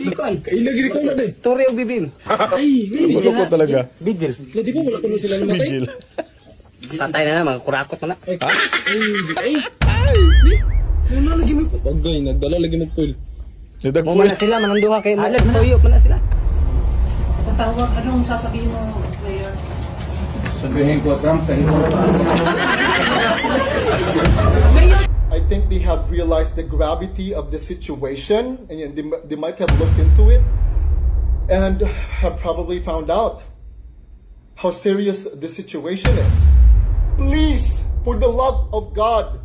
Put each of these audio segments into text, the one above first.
Sikon. Kailagiri ko na din. Tore o bibim. Ay, Gulo ko talaga. Vigil. di ba wala ko na sila namatay? Vigil. Tatay na mga kurakot na. Wala lagi mo. Bagay, nagdala lagi mo pool. Mo man sila mananduha kay Alag soyo man sila. Tatawag, anong sasabihin mo, Mayor? Sabihin ko, Trump, I think they have realized the gravity of the situation, and they might have looked into it and have probably found out how serious the situation is. Please, for the love of God,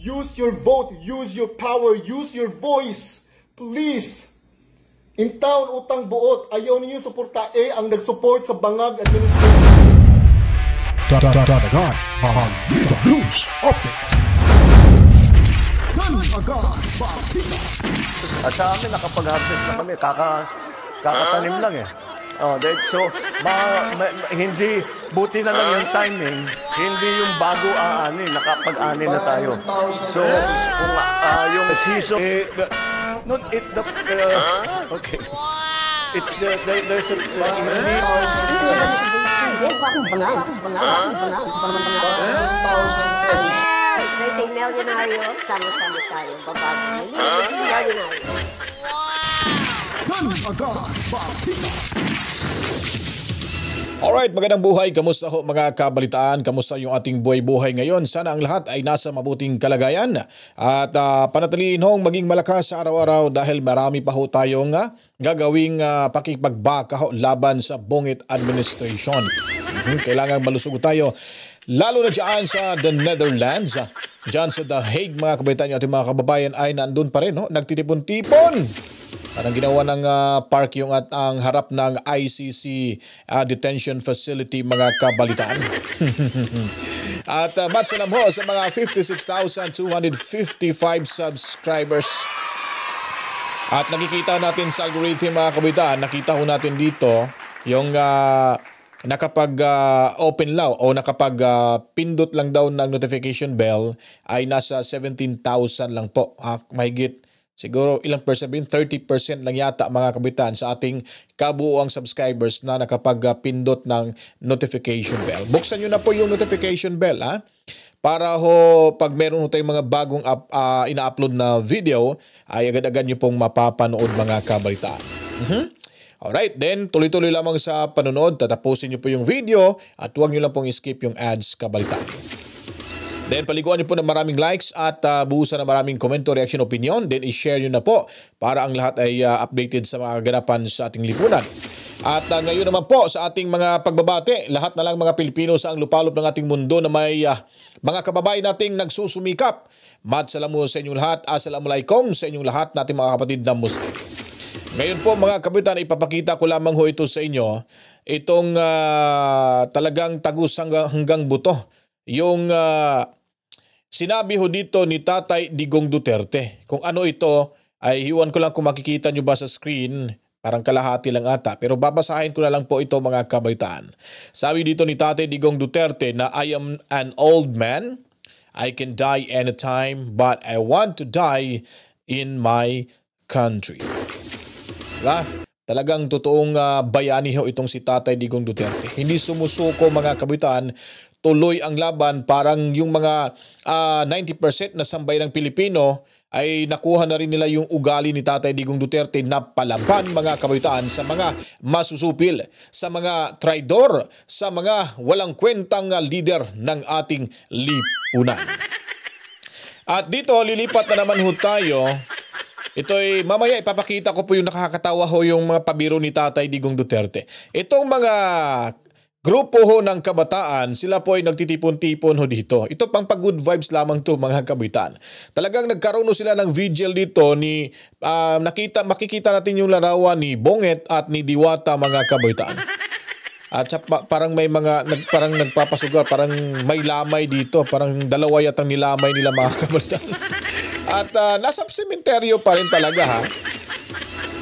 use your vote, use your power, use your voice. Please. In town, utang buot, ayaw ninyo suportae ang nag-support sa bangag administration. Dadagan ang Dito News Update. At sa amin, nakapag-harvest na kami. Kakatanim lang eh. So, hindi, buti na lang yung timing. Hindi yung bago aanin, nakapag-anin na tayo. So, kung yung season, okay. It's there's a May signalionaryo, sama-sama tayo. Babagay. Signalionaryo. Alright, magandang buhay. Kamusta ho mga kabalitaan? Kamusta yung ating buhay-buhay ngayon? Sana ang lahat ay nasa mabuting kalagayan. At panatilihin hong maging malakas sa araw-araw dahil marami pa ho tayong gagawing pakipagbaka ho laban sa Bungit Administration. Kailangan malusog tayo. Lalo na dyan sa the Netherlands. Dyan sa The Hague mga kabalitaan yung ating mga kababayan ay nandun pa rin. Nagtitipon-tipon. Parang ginawa ng park yung ang harap ng ICC detention facility mga kabalitaan. At matsalam ho sa mga 56,255 subscribers. At nakikita natin sa algorithm mga kabalitaan, nakita ho natin dito yung nakapag-open lang o nakapag-pindot lang daw ng notification bell ay nasa 17,000 lang po. Mahigit siguro ilang percent, 30% lang yata mga kabitan sa ating kabuuang subscribers na nakapag-pindot ng notification bell. Buksan nyo na po yung notification bell para ho pag meron ho tayong mga bagong ina-upload na video ay agad-agad nyo pong mapapanood mga kabalitaan. Alright, then tuloy-tuloy lamang sa panonood, tatapusin nyo po yung video at huwag nyo lang pong skip yung ads kabalitaan. Then paliguan niyo po ng maraming likes at buhusan ng maraming komento, reaction, opinion. Then i-share niyo na po para ang lahat ay updated sa mga ganapan sa ating lipunan. At ngayon naman po sa ating mga pagbabate, lahat na lang mga Pilipino sa ang lupalop ng ating mundo na may mga kababayan nating nagsusumikap. Madsalamu sa inyong lahat. Assalamualaikum sa inyong lahat nating mga kapatid na Muslim. Ngayon po mga kabitan, ipapakita ko lamang ho ito sa inyo. Itong talagang tagus hanggang buto. Yung sinabi ho dito ni Tatay Digong Duterte. Kung ano ito, ay hiwan ko lang kung makikita nyo ba sa screen. Parang kalahati lang ata. Pero babasahin ko na lang po ito mga kabaitaan. Sabi dito ni Tatay Digong Duterte na I am an old man. I can die anytime, but I want to die in my country. Diba? Talagang totoong bayani ho itong si Tatay Digong Duterte. Hindi sumusuko mga kabitaan. Tuloy ang laban, parang yung mga 90% na sambayanang Pilipino ay nakuha na rin nila yung ugali ni Tatay Digong Duterte na palaban mga kabataan sa mga masusupil, sa mga traidor, sa mga walang kwentang leader ng ating lipunan. At dito lilipat na naman ho tayo. Ito'y mamaya ipapakita ko po yung nakakatawa ho yung mga pabiro ni Tatay Digong Duterte. Itong mga grupo ho ng kabataan, sila po ay nagtitipon-tipon ho dito. Ito pang pag-good vibes lamang to mga kabataan. Talagang nagkaroon sila ng vigil dito ni makikita natin yung larawan ni Bonget at ni Diwata mga kabataan. At parang may mga parang nagpapasugal, parang may lamay dito, parang dalawa yatang nilamay nila mga kabataan. At nasa sementeryo pa rin talaga ha.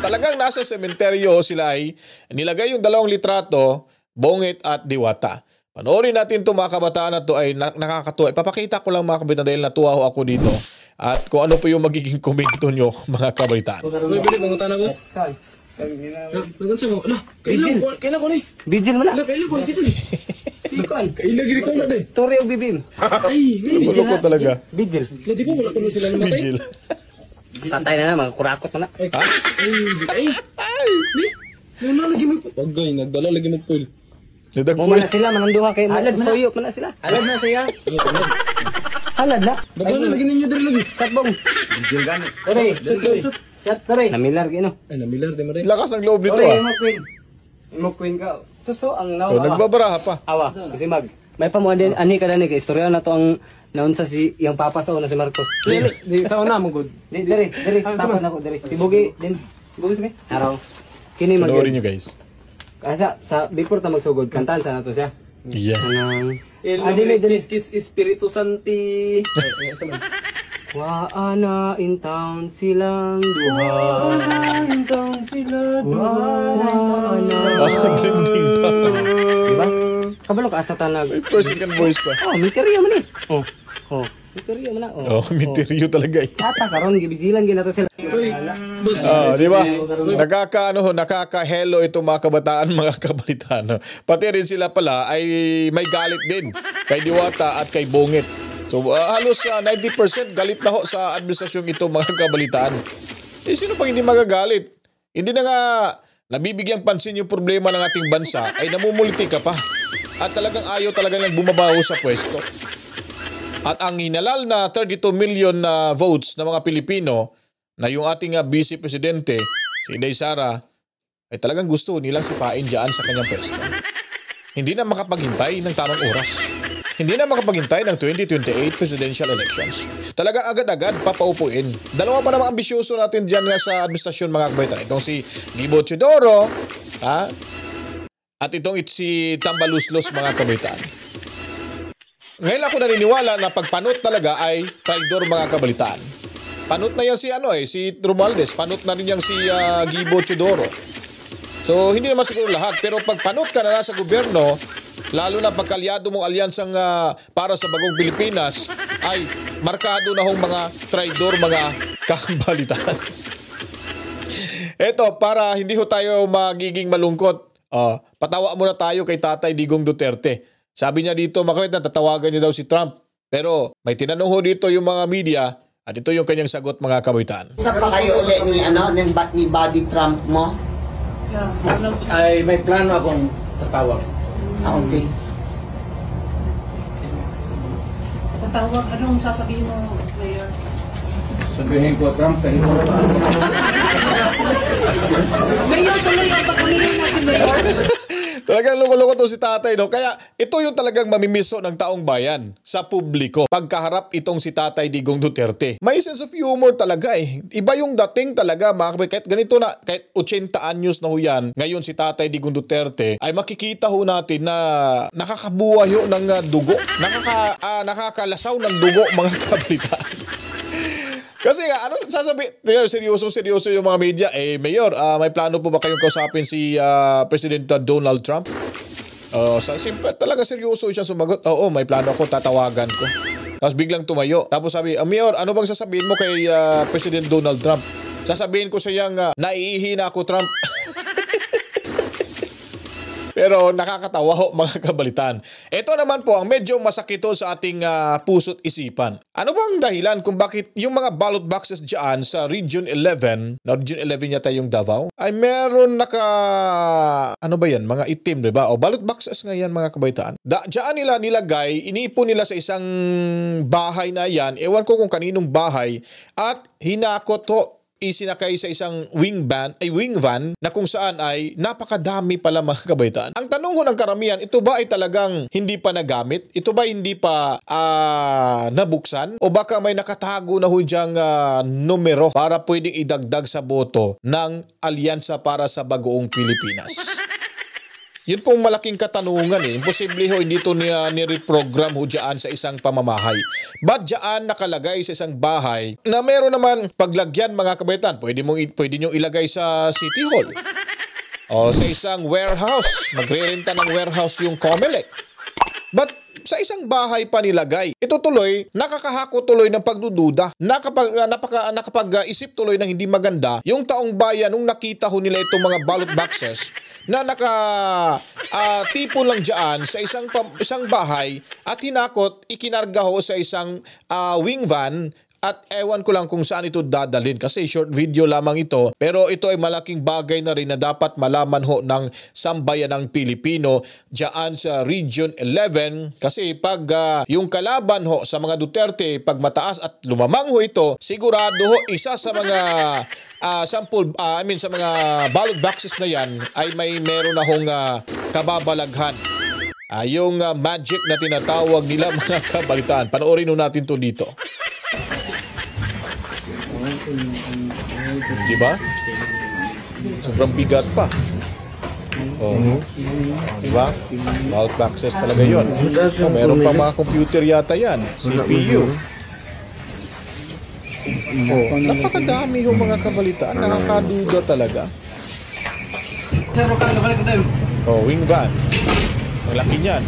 Talagang nasa sementeryo sila ay nilagay yung dalawang litrato, Bonget at Diwata. Panoorin natin to mga kabataan na to ay nakakatuwa. Ipapakita ko lang mga kabataan dahil natuwa ho ako dito. At kung ano po yung magiging komento nyo mga kabataan. May bili, mangutan na, boss. Nagan sa mo. Ala, kailan ko ni? Vigil mo na. Ala, kailan ko ni? Kisan. Sikon. Kailan gini ko na day. Turi o bibim. Ay, gini. Gulo ko talaga. Vigil. Di ba wala ko na sila namatay? Vigil. Tatay na mga kurakot mo na. Wala lagi mo. Agay, nagdala lagi mo pool. Mo Nadagpoy. na sila mananduha kay suyok man na sila. Halad na siya. Halad na. Nagdala lagi ninyo diri lagi. Katbong. Turi. Shot turi. Namilar gino. Ay, namilar di mo rin. Lakas ng loob nito Turi ah. mo queen. Mo queen ka. Tuso ang Oh, nawa. nagbabaraha pa. Awa. Kasi mag. May pamuan ani ka dani kay istorya na to ang naunsa si yang papa sa una si Marcos. Di sa una mo good. Diri tapan ako diri. Si Bugi din. Bugi mi. Araw. Kini mag. Panoorin nyo guys. Asa sa before ta magsugod kantaan sa nato siya. Yeah. Anang dili Espiritu Santi. wa ana in town silang duha. Wa ana in town sila duha. Blending pa. Diba? Kabalo ka asa tanag. May first second voice pa. Oh, may karya man eh. Oh, may karya man na. Oh, misteryo talaga eh. Ata karon gibijilan ginato sila. Di ba? Nakaka-hello itong mga kabataan, mga kabalitaan. Pati rin sila pala ay may galit din kay Diwata at kay Bungit. So halos 90% galit na ho sa administrasyon ito mga kabalitaan. Eh sino pang hindi magagalit? Hindi na nga nabibigyang pansin yung problema ng ating bansa ay namumuliti ka pa. At talagang ayaw talaga lang bumabaho sa pwesto. At ang hinalal na 32 million na votes ng mga Pilipino na yung ating Vice Presidente, si Inday Sara, ay talagang gusto nilang sipain dyan sa kanyang pwesto. Hindi na makapaghintay ng tamang oras. Hindi na makapaghintay ng 2028 presidential elections. Talaga agad-agad papaupuin. Dalawa pa namang ambisyoso natin dyan nga sa administrasyon mga kabaitan. Itong si Gibo Teodoro, at itong si Tambaluslos mga kabaitan. Ngayon ako naniniwala na pagpanot talaga ay traidor mga kabalitaan. Panot na yan si si Romualdez. Panot na rin yan si Gibo Teodoro. So hindi naman siguro lahat. Pero pag panot ka na nasa gobyerno, lalo na pagkalyado mong alyansang para sa bagong Pilipinas, ay markado na hong mga traidor mga kabalitaan. Eto, para hindi ho tayo magiging malungkot, patawa muna tayo kay Tatay Digong Duterte. Sabi niya dito, makawit na tatawagan niya daw si Trump. Pero may tinanong ho dito yung mga media at ito yung kanyang sagot mga kawitan. Isa pa kayo ulit ni Body Trump mo? Ay, may plano akong tatawag. Okay. Tatawag, anong sasabihin mo, Mayor? Sabihin ko, Trump, kayo. Mayor, tuloy ang pagpamilya natin, Mayor. Talagang loko-loko to si Tatay, no? Kaya ito yung talagang mamimiso ng taong bayan sa publiko. Pagkaharap itong si Tatay Digong Duterte. May sense of humor talaga eh. Iba yung dating talaga, mga kapatid. Kahit ganito na, kahit 80 anyos na ho yan, ngayon si Tatay Digong Duterte, ay makikita ho natin na nakakabuhay ho ng dugo. Nakakalasaw ng dugo, mga kapatid. Kasi nga, ano sasabi? Seryoso yung mga media. Mayor, may plano po ba kayong kausapin si President Donald Trump? Simple, talaga seryoso siya sumagot. Oo, may plano ako, tatawagan ko. Tapos biglang tumayo. Tapos sabi, Mayor, ano bang sasabihin mo kay President Donald Trump? Sasabihin ko sa iyang, naiihi na ako, Trump. Pero nakakatawa ho mga kabalitan. Ito naman po ang medyo masakito sa ating puso't isipan. Ano bang dahilan kung bakit yung mga ballot boxes dyan sa Region 11, na Region 11 yata yung Davao, ay meron ano ba yan? Mga itim, diba? O ballot boxes nga yan mga kabalitan. Dyan nila nilagay, iniipon nila sa isang bahay na yan, ewan ko kung kaninong bahay, at hinakot ho, isinakay sa isang wing van na kung saan ay napakadami pala mga kabaitaan. Ang tanong ho ng karamihan, ito ba ay talagang hindi pa nagamit? Ito ba hindi pa nabuksan? O baka may nakatago na ho diyang numero para pwedeng idagdag sa boto ng Alyansa para sa Bagoong Pilipinas? Yun pong malaking katanungan eh. Imposible ho hindi ito ni-reprogram ho dyan sa isang pamamahay. Ba't dyan nakalagay sa isang bahay na meron naman paglagyan mga kabaitan? Pwede nyo ilagay sa City Hall. O sa isang warehouse. Magre-renta ng warehouse yung COMELEC. But sa isang bahay pa nilagay. Ito tuloy, nakakahako tuloy ng pagdududa. Nakapag-isip tuloy ng hindi maganda yung taong bayan nung nakita ho nila itong mga ballot boxes na tipo lang dyan sa isang bahay at hinakot, ikinarga ho sa isang wing van. At ewan ko lang kung saan ito dadalhin kasi short video lamang ito. Pero ito ay malaking bagay na rin na dapat malaman ho ng sambayanang Pilipino dyan sa Region 11. Kasi pag yung kalaban ho sa mga Duterte, pag mataas at lumamang ho ito, sigurado ho isa sa mga sa mga ballot boxes na yan ay meron na hong kababalaghan. Yung magic na tinatawag nila mga kabalitaan. Panoorin ho natin to dito. Diba? Sobrang bigat pa. Diba? Ballot boxes talaga yun. Meron pa mga computer yata yan. CPU. Napakadami yung mga kabalitaan. Nakakaduda talaga. Wing van. Malaki niyan.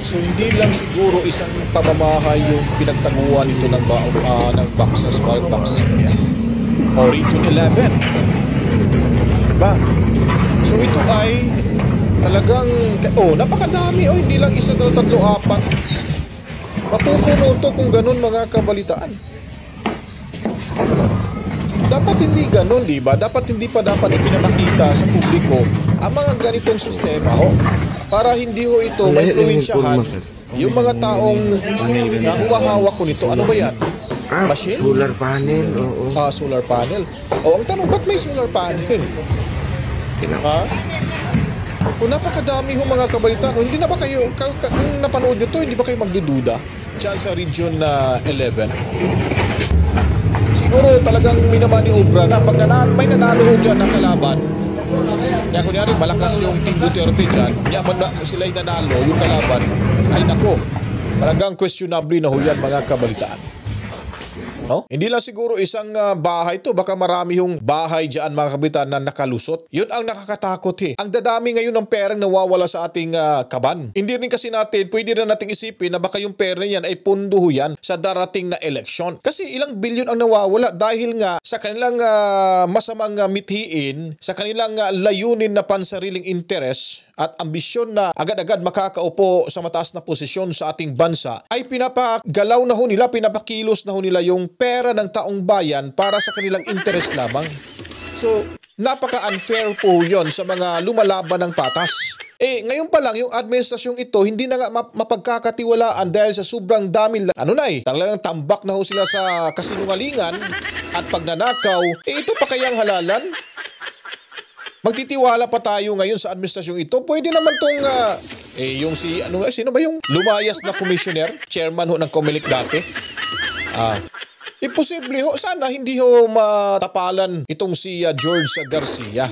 So hindi lang siguro isang pamamahay yung pinagtaguan nito ng boxes, ballot boxes na yan. Region 11. Diba? So ito ay talagang, napakadami. Hindi lang isa, dalawa, tatlo, apat. Mapupuno to kung ganun mga kabalitaan. Dapat hindi ganun, di ba? Dapat hindi ipinapakita sa publiko ang mga ganitong sistema para hindi ho ito ma-influensyahan yung mga taong humahawak ko nito. Ano ba yan? Machine? Solar panel, oo. Solar panel. Ang tanong, ba't may solar panel? Kung napakadami ho mga kabalitaan, hindi na ba kayo, kung napanood nyo to, hindi ba kayo magdududa? Diyan sa Region 11. Siguro talagang minamaniobra na pag may nanalo ho dyan ng kalaban. Kaya kunyari malakas yung Team Duterte dyan, sila'y nanalo yung kalaban, ay nako, talagang questionable na ho yan mga kabalitaan. Hindi lang siguro isang bahay to, baka marami yung bahay dyan mga kabalitaan na nakalusot. Yun ang nakakatakot Ang dadami ngayon ng perang nawawala sa ating kaban. Hindi rin kasi pwede rin nating isipin na baka yung pera yan ay pundo yan sa darating na eleksyon. Kasi ilang bilyon ang nawawala dahil nga sa kanilang masamang mithiin, sa kanilang layunin na pansariling interes at ambisyon na agad-agad makakaupo sa mataas na posisyon sa ating bansa, ay pinapagalaw na ho nila, pinapakilos na ho nila yung pera ng taong bayan para sa kanilang interes lamang. So, napaka-unfair po yun sa mga lumalaban ng patas. Ngayon pa lang, yung administrasyong ito, hindi na nga mapagkakatiwalaan dahil sa sobrang dami, talagang tambak na ho sila sa kasinungalingan at pagnanakaw. Ito pa kayang halalan? Magtitiwala pa tayo ngayon sa administrasyong ito? Pwede naman tong, sino ba yung lumayas na commissioner? Chairman ho ng COMELEC dati? Imposible ho. Sana hindi ho matapalan itong si George Garcia.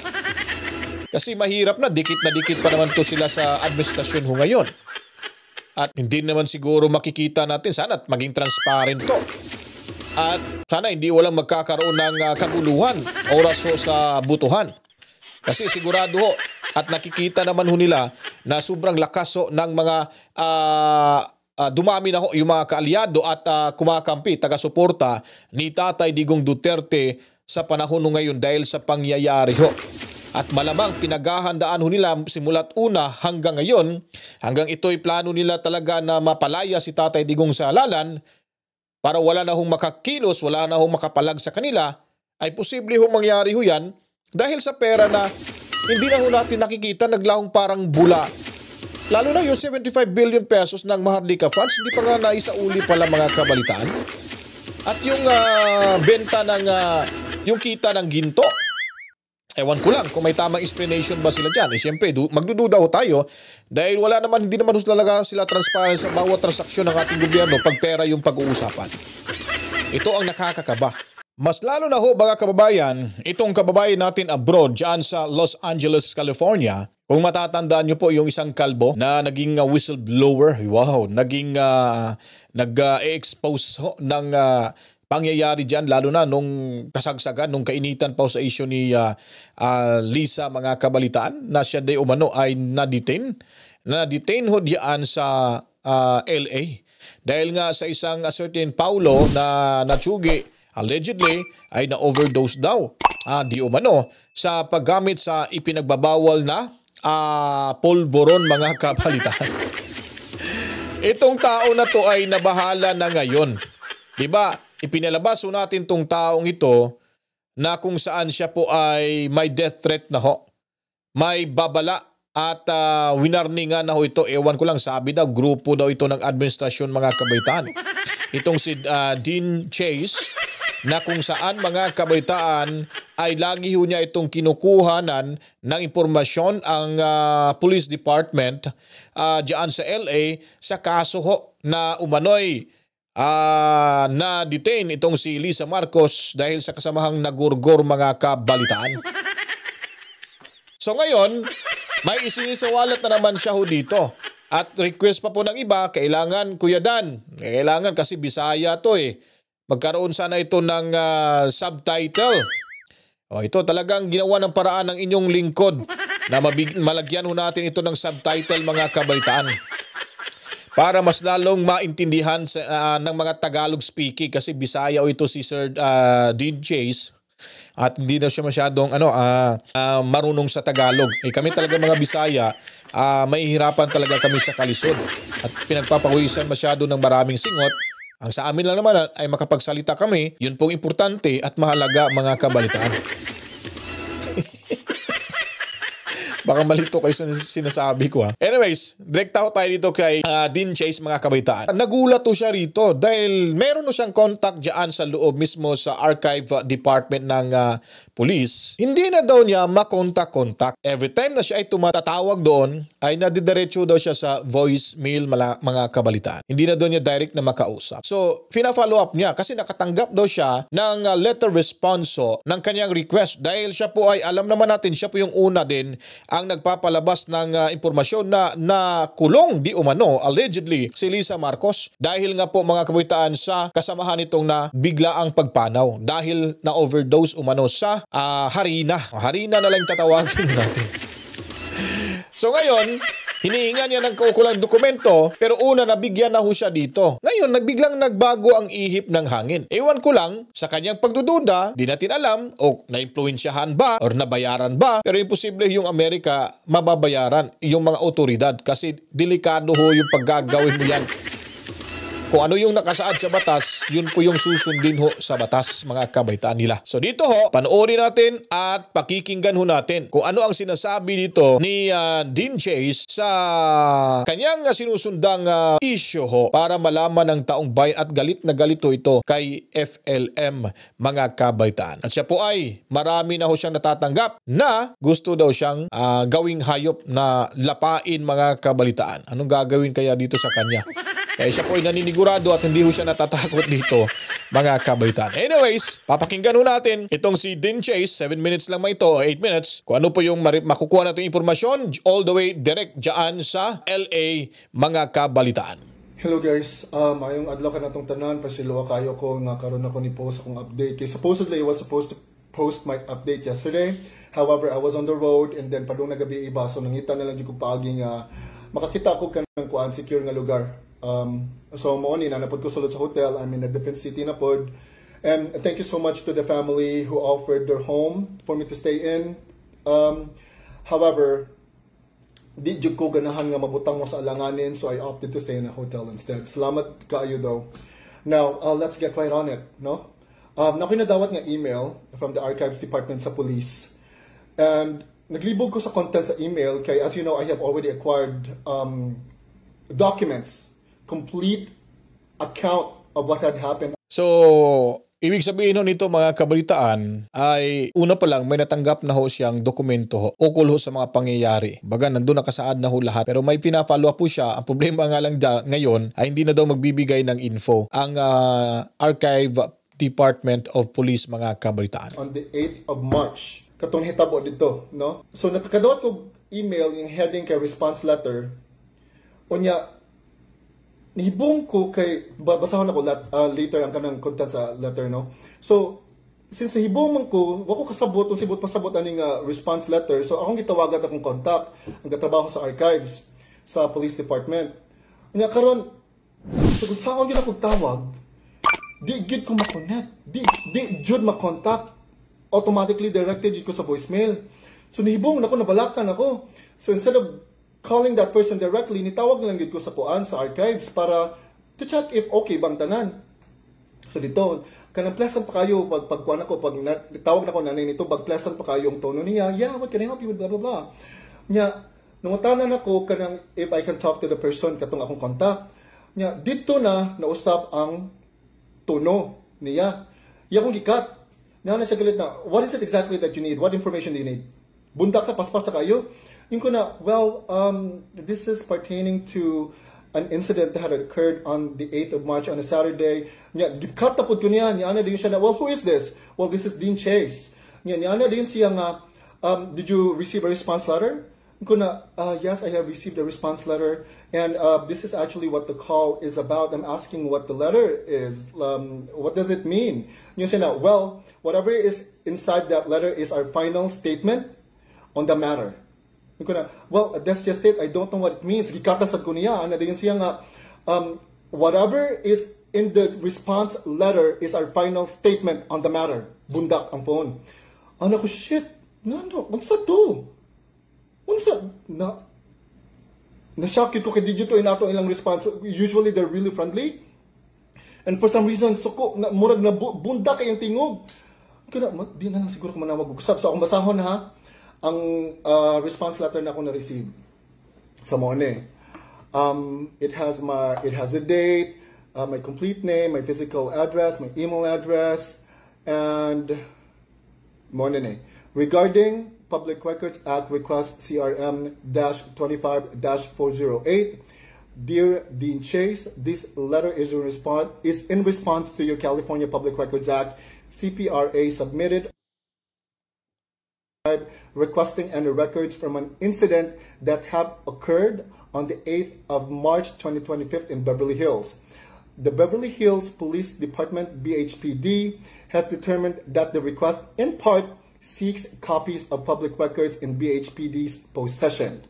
Kasi mahirap na dikit pa naman to sila sa administrasyon ho ngayon. At hindi naman siguro makikita natin, sana maging transparent to. At sana hindi walang magkakaroon ng kaguluhan oras ho sa butuhan. Kasi sigurado ho at nakikita naman ho nila na sobrang lakas ho ng mga dumami na ho yung mga kaalyado at kumakampi, taga-suporta ni Tatay Digong Duterte sa panahon ngayon dahil sa pangyayari ho. At malamang pinaghahandaan ho nila simula't una hanggang ngayon, hanggang ito'y plano nila talaga na mapalaya si Tatay Digong sa halalan para wala na hong makakilos, wala na hong makapalag sa kanila, ay posible hong mangyari ho yan dahil sa pera na hindi na ho natin nakikita, naglahong parang bula. Lalo na yung 75 billion pesos ng Maharlika Funds, hindi pa nga naisauli pala mga kabalitaan. At yung benta ng, yung kita ng ginto, ewan ko lang kung may tamang explanation ba sila dyan. Siyempre, magdududa ho tayo dahil hindi naman talaga sila transparent sa bawat transaksyon ng ating gobyerno pag pera yung pag-uusapan. Ito ang nakakakaba. Mas lalo na ho mga kababayan, itong kababayan natin abroad dyan sa Los Angeles, California. Kung matatandaan nyo po yung isang kalbo na naging whistleblower, naging nag-expose ng pangyayari dyan, lalo na nung kasagsagan, nung kainitan pa sa issue ni Lisa mga kabalitaan, na siya day umano ay na-detain na detain ho diyan sa LA. Dahil nga sa isang certain Paulo na natsugi, allegedly, ay na-overdose daw. Di umano sa paggamit sa ipinagbabawal na polvoron mga kabalitaan. Itong tao na to ay nabahala na ngayon. Diba? Ipinalabas ho natin tong taong ito na kung saan siya po ay may death threat na ho. May babala at winarningan na ho ito. Ewan ko lang, sabi daw, grupo daw ito ng administrasyon mga kabaitaan. Itong si Dean Chase na kung saan mga kabaitaan ay lagi ho niya itong kinukuhanan ng impormasyon ang police department diyan sa LA sa kaso ho na umano'y na-detain itong si Lisa Marcos dahil sa kasamahang nagurgor mga kabalitaan. So ngayon, may isinisawalat na naman siya ho dito. At request pa po ng iba, kailangan Kuya Dan, kailangan kasi Bisaya to magkaroon sana ito ng subtitle. Ito talagang ginawa ng paraan ng inyong lingkod na malagyan ho natin ito ng subtitle mga kabalitaan. Para mas lalong maintindihan ng mga Tagalog speaking kasi Bisaya ito si Sir Dean Chase. At hindi na siya masyadong marunong sa Tagalog. Kami talaga mga Bisaya, mahihirapan talaga kami sa kalisod. At pinagpapawisan masyado ng maraming singot. Ang sa amin lang naman ay makapagsalita kami, yun pong importante at mahalaga mga kabalitaan. Baka malito kayo sa sinasabi ko Anyways, direkta ko tayo dito kay Dean Chase mga kabaitaan. Nagulat to siya rito dahil meron no siyang contact dyan sa loob mismo sa archive department ng police. Hindi na daw niya makontak-kontak. Every time na siya ay tumatatawag doon, ay nadidiretso daw siya sa voicemail mga kabalitaan. Hindi na daw niya direct na makausap. So, fina-follow up niya kasi nakatanggap daw siya ng letter response ng kanyang request dahil siya po ay, alam naman natin, siya po yung una din ang nagpapalabas ng impormasyon na kulong di umano, allegedly, si Lisa Marcos. Dahil nga po mga kabalitaan sa kasamahan nitong na bigla ang pagpanaw dahil na-overdose umano sa harina. Harina na lang tatawagin natin. So ngayon, hinihinga niya ng kaukulang dokumento pero una nabigyan na ho siya dito. Ngayon, biglang nagbago ang ihip ng hangin. Ewan ko lang, sa kanyang pagdududa, di natin alam o na-impluensyahan ba or nabayaran ba. Pero imposible yung Amerika mababayaran yung mga otoridad kasi delikado ho yung paggagawin mo yan. Kung ano yung nakasaad sa batas, yun po yung susundin ho sa batas mga kabaitaan nila. So dito ho, panoorin natin at pakikinggan ho natin kung ano ang sinasabi dito ni Dean Chase sa kanyang sinusundang issue ho para malaman ng taong bayan at galit na galito ito kay FLM mga kabaitaan. At siya po ay marami na ho siyang natatanggap na gusto daw siyang gawing hayop na lapain mga kabalitaan. Anong gagawin kaya dito sa kanya? Kaya siya po ay naninigurado at hindi ho siya natatakot dito, mga kabaitaan. Anyways, papakinggan ho natin itong si Dean Chase, 7 minutes lang ito, 8 minutes, kung ano po yung makukuha natin impormasyon all the way direct dyan sa LA, mga kabalitaan. Hello guys, ayong adlaw ka na itong tanan, pasiluwa kayo ko nga karon ako ni post akong update. Supposedly, I was supposed to post my update yesterday. However, I was on the road and then padung na gabi iba, so nangita na lang ko paagi nga makakita ko ka ng kuan secure nga lugar. So mo ni napod ko sulod sa hotel. I'm in a different city na pod. And thank you so much to the family who offered their home for me to stay in. However, di jud ko ganahan nga mabutang mo sa alanganin, so I opted to stay in a hotel instead. Salamat kaayo though. Now, let's get right on it, no? Nakoy nadawat nga email from the archives department sa police. And naglibog ko sa content sa email kay, as you know, I have already acquired documents, complete account of what had happened. So, ibig sabihin ho nito mga kabalitaan ay una pa lang may natanggap na ho siyang dokumento ho, ukol ho sa mga pangyayari. Baga nandun nakasaad na ho lahat pero may pina-follow up po siya. Ang problema nga lang ngayon ay hindi na daw magbibigay ng info ang Archive Department of Police mga kabalitaan. On the 8th of March, katong hitabo dito, no? So nakadawat ko email yung heading kay response letter. Unya nihibong ko kay basahon ako later ang kanang content sa letter, no? So since nihibong man ko wako kasabot pasabot ani nga response letter, so akong gitawagan akong contact ang katrabaho sa archives. sa police department. Nya karon sa saan gyud ako tawag, di gid ko ma-connect, di jud ma-contact, automatically directed yun ko sa voicemail. So nihibong nako, nabalakan ako. So instead of calling that person directly, nitawag na lang yun ko sa kuan, sa archives, para to check if okay bang tanan. So dito, kanang pleasant pa kayo, pag kuan ako, pag tawag na ko nanay nito, pag pleasant pa kayo yung tono niya, yeah, what can I help you with, blah, blah, blah. Nya, nungutanan ako, kanang if I can talk to the person, katong akong contact, nya, dito na nausap ang tono niya. Iya kong gikat. Na siya galit na, what is it exactly that you need? What information do you need? Bundak ka, paspas sa kayo. Yung ko na, well, this is pertaining to an incident that had occurred on the 8th of March on a Saturday. Nya, gikat na po ko niya. Niya na din siya na, well, who is this? Well, this is Dean Chase. Niya na din siya nga, did you receive a response letter? Yung ko na, yes, I have received a response letter. And this is actually what the call is about. I'm asking what the letter is. What does it mean? Niya siya na, well, whatever is inside that letter is our final statement on the matter. Well, that's just it. I don't know what it means. Gikatasad ko niya. Ano din siya nga, whatever is in the response letter is our final statement on the matter. Bundak ang phone. Ano ko, shit. No. Unsa to? Unsa? Na-shock ko kay digito inato ilang response. Usually, they're really friendly. And for some reason, suko, murag na bundak kay yung tingog. Di na lang siguro kung mag-usap. So, akong basahon ha, ang response letter na ako na-receive sa Mone. It has a date, my complete name, my physical address, my email address, and Mone. Regarding Public Records Act Request CRM-25-408, Dear Dean Chase, this letter is in response to your California Public Records Act CPRA submitted requesting any records from an incident that have occurred on the 8th of March 2025 in Beverly Hills. The Beverly Hills Police Department, BHPD, has determined that the request in part seeks copies of public records in BHPD's possession.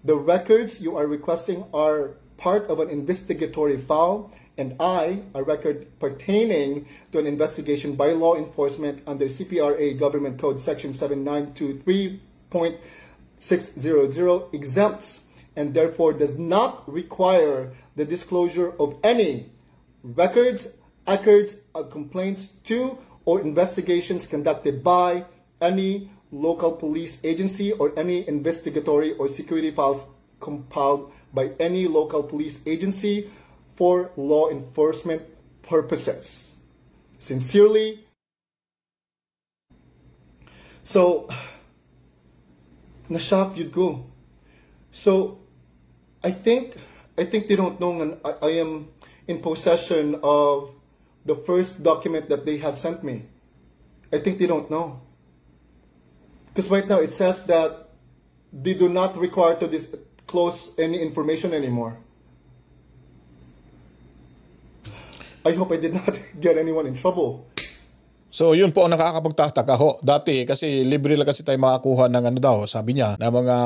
The records you are requesting are part of an investigatory file and a record pertaining to an investigation by law enforcement under CPRA Government Code Section 7923.600 exempts and therefore does not require the disclosure of any records of complaints to or investigations conducted by any local police agency or any investigatory or security files compiled by any local police agency for law enforcement purposes. Sincerely. So, na-shock yun ko. So, I think they don't know I am in possession of the first document that they have sent me. I think they don't know. Because right now it says that they do not require to disclose any information anymore. I hope I did not get anyone in trouble. So yun po ang nakakapagtataka ho. Dati kasi libre lang kasi tayo makakuha ng ano daw, sabi niya, na mga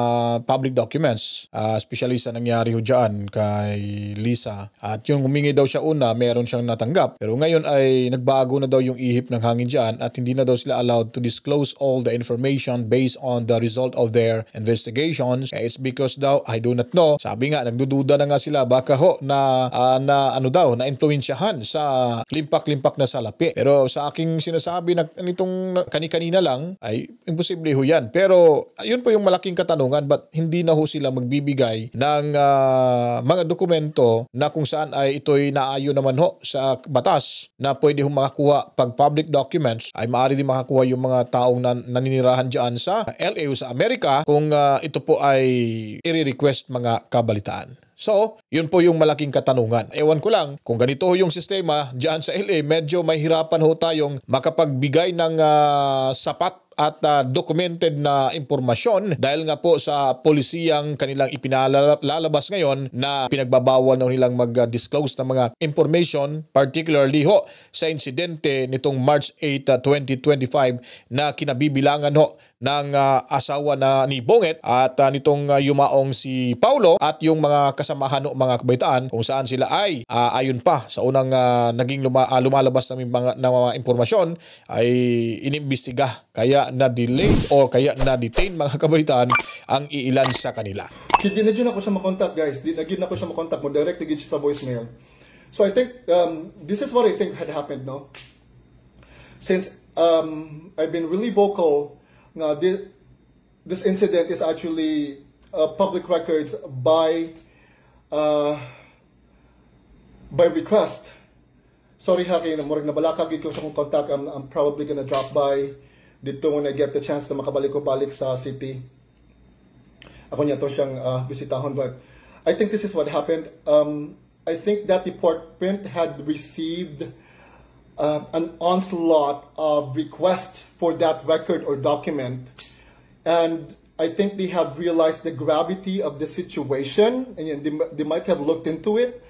public documents, especially sa nangyari ho dyan kay Lisa. At yung humingi daw siya una, meron siyang natanggap. Pero ngayon ay nagbago na daw yung ihip ng hangin dyan at hindi na daw sila allowed to disclose all the information based on the result of their investigations. It's because daw, I do not know, sabi nga, nagdududa na nga sila baka ho na na-influensyahan sa limpak-limpak na salapi. Pero sa aking sinasabi na nitong kani-kanina lang ay imposible ho yan. Pero yun po yung malaking katanungan, ba't hindi na ho sila magbibigay ng mga dokumento na kung saan ay ito'y naayon naman ho sa batas na pwede ho makakuha pag public documents ay maaari din makakuha yung mga taong naninirahan dyan sa LA o sa Amerika kung ito po ay i-request mga kabalitaan. So, yun po yung malaking katanungan. Ewan ko lang, kung ganito yung sistema dyan sa LA, medyo mahirapan ho tayong makapagbigay ng sapat at documented na impormasyon dahil nga po sa polisiyang kanilang ipinalalabas ngayon na pinagbabawal na nilang mag-disclose ng mga information, particularly ho sa insidente nitong March 8, 2025 na kinabibilangan ho ng asawa na ni Bonget at nitong yumaong si Paulo at yung mga kasamahan o mga kabaitaan kung saan sila ay ayon pa sa unang naging lumalabas ng mga impormasyon ay inimbestiga kaya na-delay o kaya na-detain mga kabaitaan ang iilan sa kanila. Hindi na dyan ako siya makontak, guys. Di na dyan ako siya makontak mo. Direct na siya sa voicemail. So I think this is what I think had happened, no? Since I've been really vocal. This incident is actually public records by request. Sorry ha, kaya nabalakag ko sa kong contact. I'm probably gonna drop by dito when I get the chance na makabalik sa city. Ako niya to siyang bisitahon, but I think this is what happened. I think that department had received an onslaught of requests for that record or document, and I think they have realized the gravity of the situation, and they might have looked into it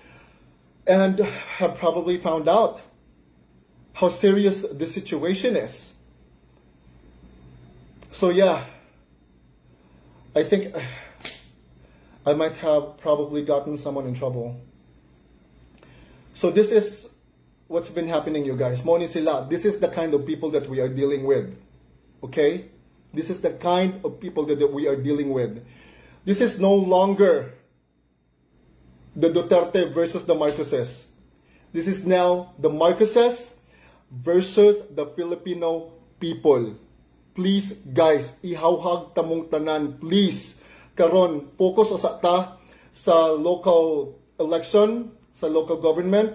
and have probably found out how serious the situation is. So yeah, I think I might have probably gotten someone in trouble. So this is what's been happening, you guys. Moni sila. This is the kind of people that we are dealing with. Okay? This is the kind of people that we are dealing with. This is no longer the Duterte versus the Marcoses. This is now the Marcoses versus the Filipino people. Please, guys, ihawhag tamong tanan. Please. Karon, focus o sa local election, sa local government.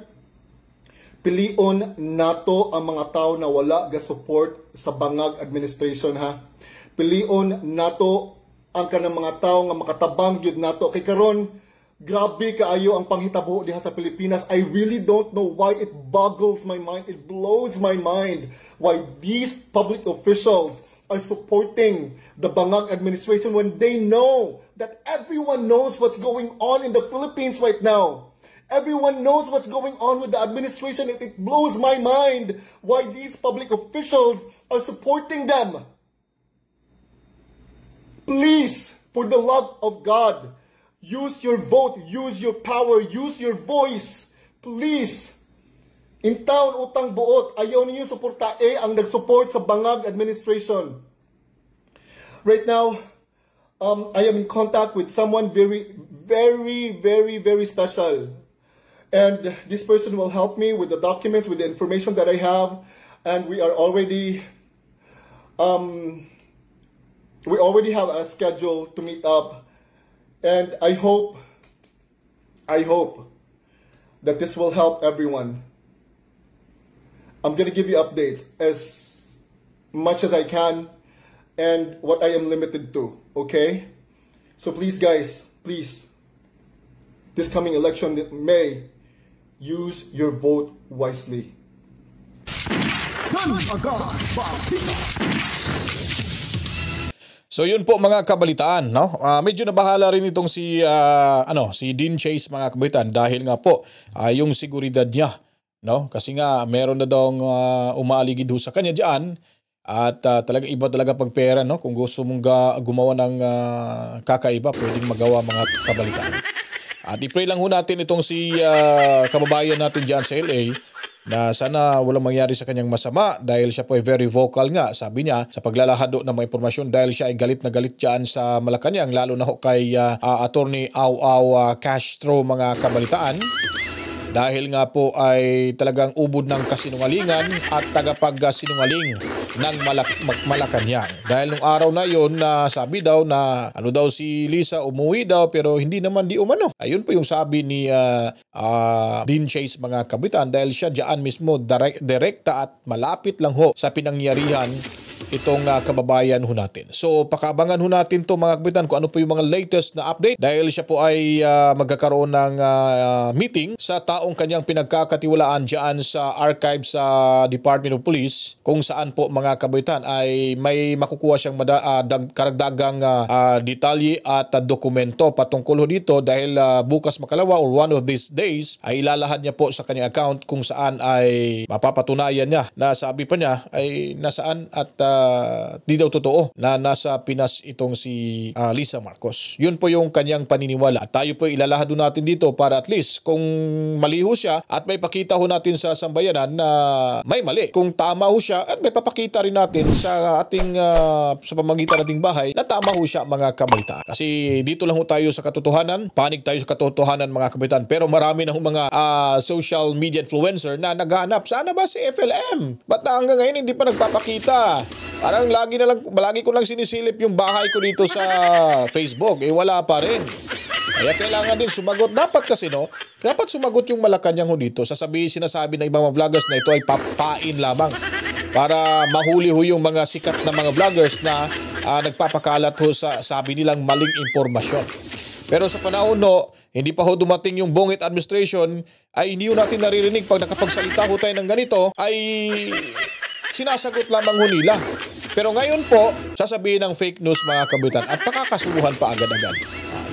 Pilion nato ang mga tao na wala ga support sa bangag administration, ha. Pilion nato ang kanang mga tao nga makatabang gyud nato kay karon grabe kaayo ang panghitabo diha sa Pilipinas. I really don't know why it boggles my mind. It blows my mind why these public officials are supporting the bangag administration when they know that everyone knows what's going on in the Philippines right now. Everyone knows what's going on with the administration. It blows my mind why these public officials are supporting them. Please, for the love of God, use your vote, use your power, use your voice. Please. In taon utang buot, ayaw ninyo suportae ang nag-support sa bangag administration. Right now, I am in contact with someone very, very, very, very special. And this person will help me with the documents, with the information that I have. And we are already, we already have a schedule to meet up. And I hope that this will help everyone. I'm going to give you updates as much as I can and what I am limited to, okay? So please, guys, please, this coming election May, use your vote wisely. So yun po mga kabalitaan, no? Medyo nabahala rin itong si Dean Chase mga kabalitaan dahil nga po yung seguridad niya, no? Kasi nga meron na daw umaaligid ho sa kanya diyan at talaga iba talaga pag pera, no? Kung gusto mong gumawa ng kakaiba, pwedeng magawa mga kabalitaan. At i-pray lang ho natin itong si kababayan natin dyan sa LA na sana walang mangyari sa kanyang masama dahil siya po ay very vocal nga, sabi niya, sa paglalahado ng mga impormasyon dahil siya ay galit na galit dyan sa Malacanang, lalo na ho kay Attorney Au Castro mga kabalitaan. Dahil nga po ay talagang ubod ng kasinungalingan at tagapagsinungaling ng Malacanang. Dahil nung araw na yon na sabi daw na si Lisa umuwi daw pero hindi naman di umano. Ayun po yung sabi ni Dean Chase mga kabitan dahil siya diyan mismo direkta at malapit lang ho sa pinangyarihan itong kababayan ho natin. So pakabangan ho natin to mga kabitan kung ano po yung mga latest na update dahil siya po ay magkakaroon ng meeting sa taong kanyang pinagkakatiwalaan dyan sa archive sa Department of Police kung saan po mga kabitan ay may makukuha siyang karagdagang detalye at dokumento patungkol ho dito dahil bukas makalawa or one of these days ay ilalahad niya po sa kanyang account kung saan ay mapapatunayan niya na sabi pa niya ay nasaan at di daw totoo na nasa Pinas itong si Lisa Marcos. Yun po yung kanyang paniniwala. At tayo po ilalahad ho natin dito para at least kung mali ho siya at may pakita ho natin sa sambayanan na may mali. Kung tama ho siya at may papakita rin natin sa ating sa pamagitan nating bahay na tama ho siya mga kabaitan. Kasi dito lang ho tayo sa katotohanan, panig tayo sa katotohanan mga kabaitan. Pero marami na ho mga social media influencer na naghahanap. Sana ba si FLM? Ba't hanggang ngayon hindi pa nagpapakita? Parang lagi ko lang sinisilip yung bahay ko dito sa Facebook. Wala pa rin. Kaya kailangan din sumagot. Dapat kasi dapat sumagot yung Malacanang ho dito. Sinasabi ng ibang mga vloggers na ito ay papain lamang. Para mahuli ho yung mga sikat na mga vloggers na nagpapakalat ho sa sabi nilang maling impormasyon. Pero sa panahon hindi pa ho dumating yung Bongit administration ay hindi ho natin naririnig pag nakapagsalita ho tayo ng ganito ay sinasagot lamang ho nila. Pero ngayon po, sasabihin ng fake news mga kabitan at pakakasuhan pa agad-agad.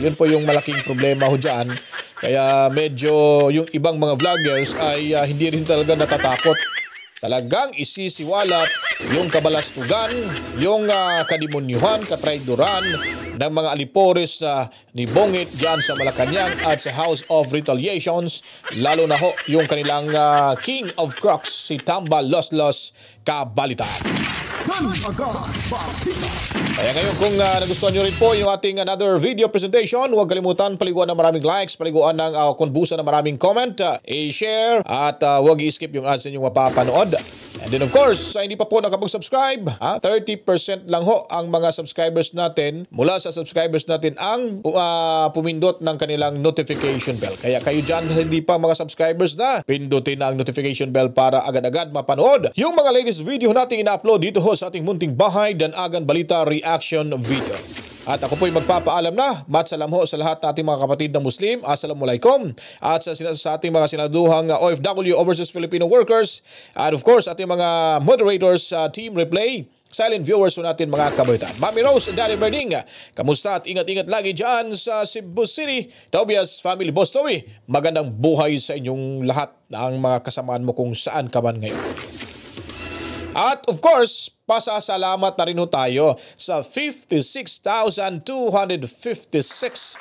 Yun po yung malaking problema ho dyan. Kaya medyo yung ibang mga vloggers ay hindi rin talaga natatakot. Talagang isisiwalat yung kabalastugan, yung kademonyuhan, katraidoran ng mga alipores ni Bongit dyan sa Malacanang at sa House of Retaliations, lalo na ho yung kanilang King of Crocs, si Tamba Loslos Kabalitan. Kaya ngayon kung nagustuhan nyo rin po yung ating another video presentation, huwag kalimutan paliguan ng maraming likes, paliguan ng konbusan ng maraming comment, i-share at huwag i-skip yung ads ninyong mapapanood. And then of course, hindi pa po nakapag-subscribe, 30% lang ho ang mga subscribers natin mula sa subscribers natin ang pumindot ng kanilang notification bell. Kaya kayo dyan hindi pa mga subscribers na, pindutin na ang notification bell para agad-agad mapanood yung mga latest video natin ina-upload dito ho sa ating munting bahay dan agan balita reaction video. At ako po'y magpapaalam na. Matsalam ho sa lahat ng ating mga kapatid na Muslim. Assalamualaikum. At sa ating mga sinaduhang OFW overseas Filipino workers. At of course, ating mga moderators, Team Replay, silent viewers po natin mga kabaitan. Mami Rose and Daddy Berding, kamusta at ingat-ingat lagi dyan sa Cebu City. Tobias Family Boss Toby, magandang buhay sa inyong lahat ng mga kasamaan mo kung saan ka man ngayon. At of course, pasasalamat na rin ho tayo sa 56,256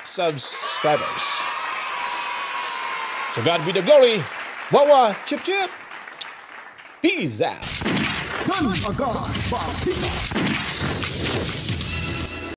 subscribers. To God be the glory. Wawa, chip chip. Peace out.